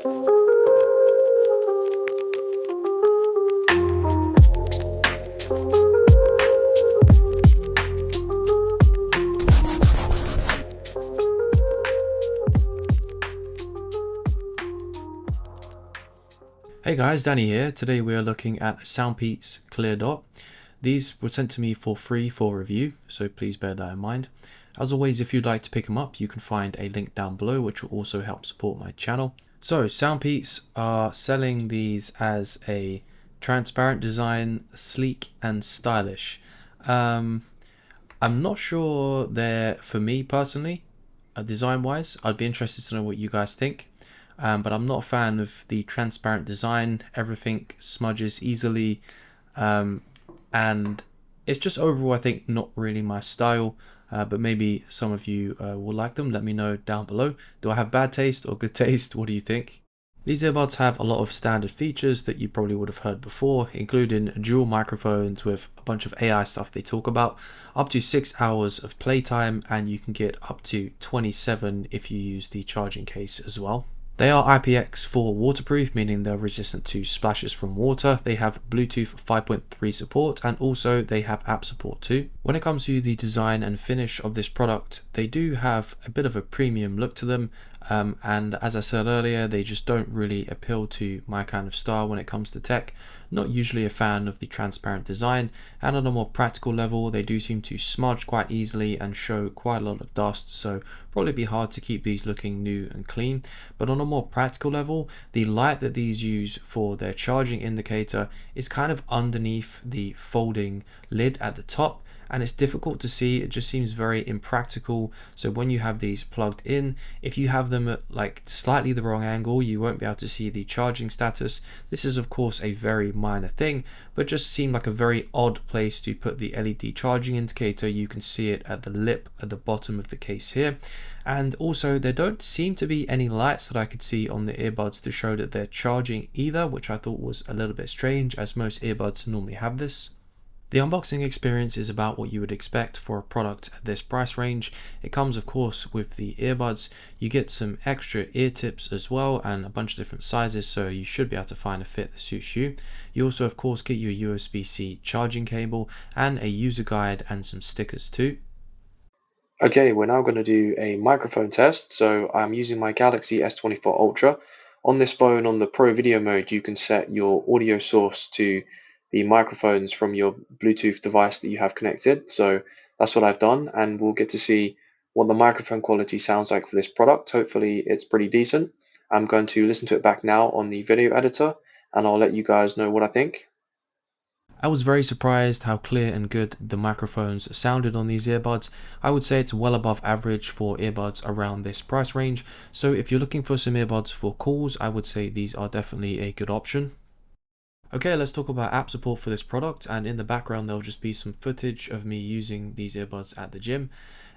Hey guys, Danny here. Today we are looking at SoundPeats Clear Dot. These were sent to me for free for review, so please bear that in mind. As always, if you'd like to pick them up, you can find a link down below, which will also help support my channel. So SoundPeats are selling these as a transparent design, sleek and stylish. I'm not sure they're for me personally, design-wise. I'd be interested to know what you guys think. But I'm not a fan of the transparent design. Everything smudges easily, and it's just overall, I think, not really my style. But maybe some of you will like them. Let me know down below. Do I have bad taste or good taste? What do you think? These earbuds have a lot of standard features that you probably would have heard before, including dual microphones with a bunch of AI stuff they talk about, up to 6 hours of playtime, and you can get up to 27 if you use the charging case as well. They are IPX4 waterproof, meaning they're resistant to splashes from water. They have Bluetooth 5.3 support, and also they have app support too. When it comes to the design and finish of this product, they do have a bit of a premium look to them. And as I said earlier, they just don't really appeal to my kind of style when it comes to tech. Not usually a fan of the transparent design, and on a more practical level, they do seem to smudge quite easily and show quite a lot of dust, so probably be hard to keep these looking new and clean. But on a more practical level, the light that these use for their charging indicator is kind of underneath the folding lid at the top, and it's difficult to see. It just seems very impractical. So when you have these plugged in, if you have them at like slightly the wrong angle, you won't be able to see the charging status. This is of course a very minor thing, but just seemed like a very odd place to put the LED charging indicator. You can see it at the lip at the bottom of the case here. And also there don't seem to be any lights that I could see on the earbuds to show that they're charging either, which I thought was a little bit strange, as most earbuds normally have this. The unboxing experience is about what you would expect for a product at this price range. It comes of course with the earbuds. You get some extra ear tips as well, and a bunch of different sizes, so you should be able to find a fit that suits you. You also of course get your USB-C charging cable and a user guide and some stickers too. Okay, we're now going to do a microphone test. So I'm using my Galaxy S24 Ultra. On this phone, on the Pro Video mode, you can set your audio source to the microphones from your Bluetooth device that you have connected. So that's what I've done, and we'll get to see what the microphone quality sounds like for this product. Hopefully it's pretty decent. I'm going to listen to it back now on the video editor, and I'll let you guys know what I think. I was very surprised how clear and good the microphones sounded on these earbuds. I would say it's well above average for earbuds around this price range. So if you're looking for some earbuds for calls, I would say these are definitely a good option. Okay, let's talk about app support for this product, and in the background there'll just be some footage of me using these earbuds at the gym.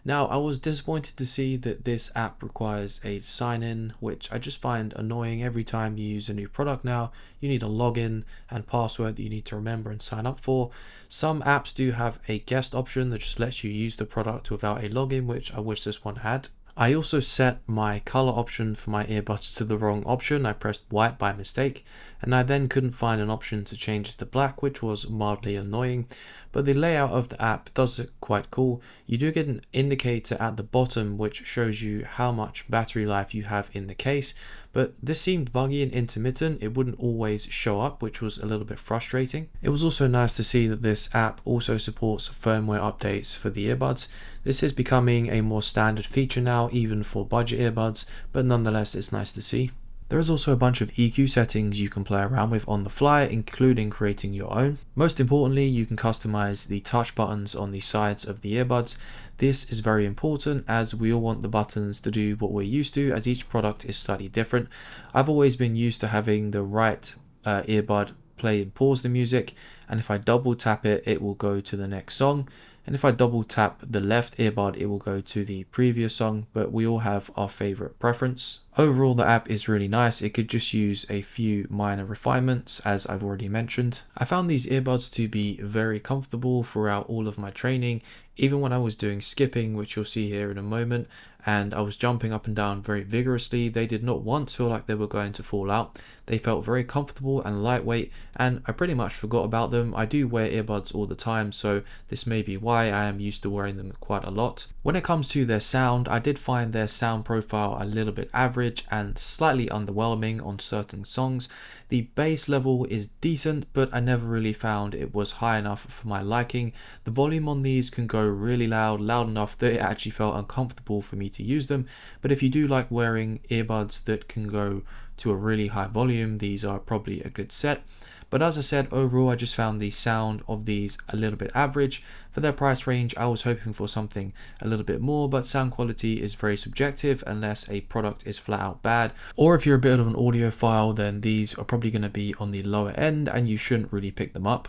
Now, I was disappointed to see that this app requires a sign-in, which I just find annoying. Every time you use a new product now, you need a login and password that you need to remember and sign up for. Some apps do have a guest option that just lets you use the product without a login, which I wish this one had. I also set my color option for my earbuds to the wrong option. I pressed white by mistake, and I then couldn't find an option to change it to black, which was mildly annoying. But the layout of the app does look quite cool. You do get an indicator at the bottom which shows you how much battery life you have in the case, but this seemed buggy and intermittent. It wouldn't always show up, which was a little bit frustrating. It was also nice to see that this app also supports firmware updates for the earbuds. This is becoming a more standard feature now, even for budget earbuds, but nonetheless it's nice to see. There is also a bunch of EQ settings you can play around with on the fly, including creating your own. Most importantly, you can customize the touch buttons on the sides of the earbuds. This is very important as we all want the buttons to do what we're used to, as each product is slightly different. I've always been used to having the right earbud play and pause the music, and if I double tap it, it will go to the next song. And if I double tap the left earbud, it will go to the previous song, but we all have our favorite preference. Overall, the app is really nice. It could just use a few minor refinements, as I've already mentioned. I found these earbuds to be very comfortable throughout all of my training, even when I was doing skipping, which you'll see here in a moment. and I was jumping up and down very vigorously. They did not once feel like they were going to fall out. They felt very comfortable and lightweight, and I pretty much forgot about them. I do wear earbuds all the time, so this may be why I am used to wearing them quite a lot. When it comes to their sound, I did find their sound profile a little bit average and slightly underwhelming on certain songs. The bass level is decent, but I never really found it was high enough for my liking. The volume on these can go really loud enough that it actually felt uncomfortable for me to use them. But if you do like wearing earbuds that can go to a really high volume, these are probably a good set. But as I said, overall I just found the sound of these a little bit average. For their price range, I was hoping for something a little bit more, but sound quality is very subjective unless a product is flat out bad. Or if you're a bit of an audiophile, then these are probably going to be on the lower end and you shouldn't really pick them up.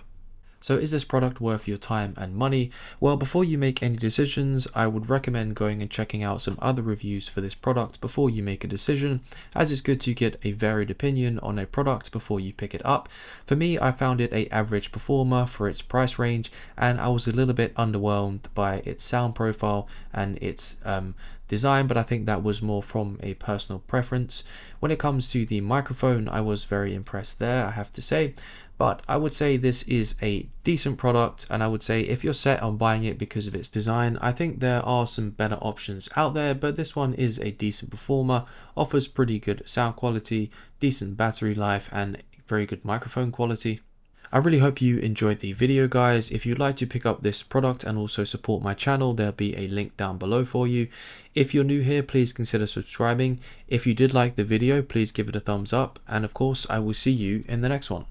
So is this product worth your time and money? Well, before you make any decisions, I would recommend going and checking out some other reviews for this product before you make a decision, as it's good to get a varied opinion on a product before you pick it up. For me, I found it an average performer for its price range, and I was a little bit underwhelmed by its sound profile and its design, but I think that was more from a personal preference. When it comes to the microphone, I was very impressed there, I have to say. But I would say this is a decent product, and I would say if you're set on buying it because of its design, I think there are some better options out there, but this one is a decent performer, offers pretty good sound quality, decent battery life, and very good microphone quality. I really hope you enjoyed the video, guys. If you'd like to pick up this product and also support my channel, there'll be a link down below for you. If you're new here, please consider subscribing. If you did like the video, please give it a thumbs up, and of course I will see you in the next one.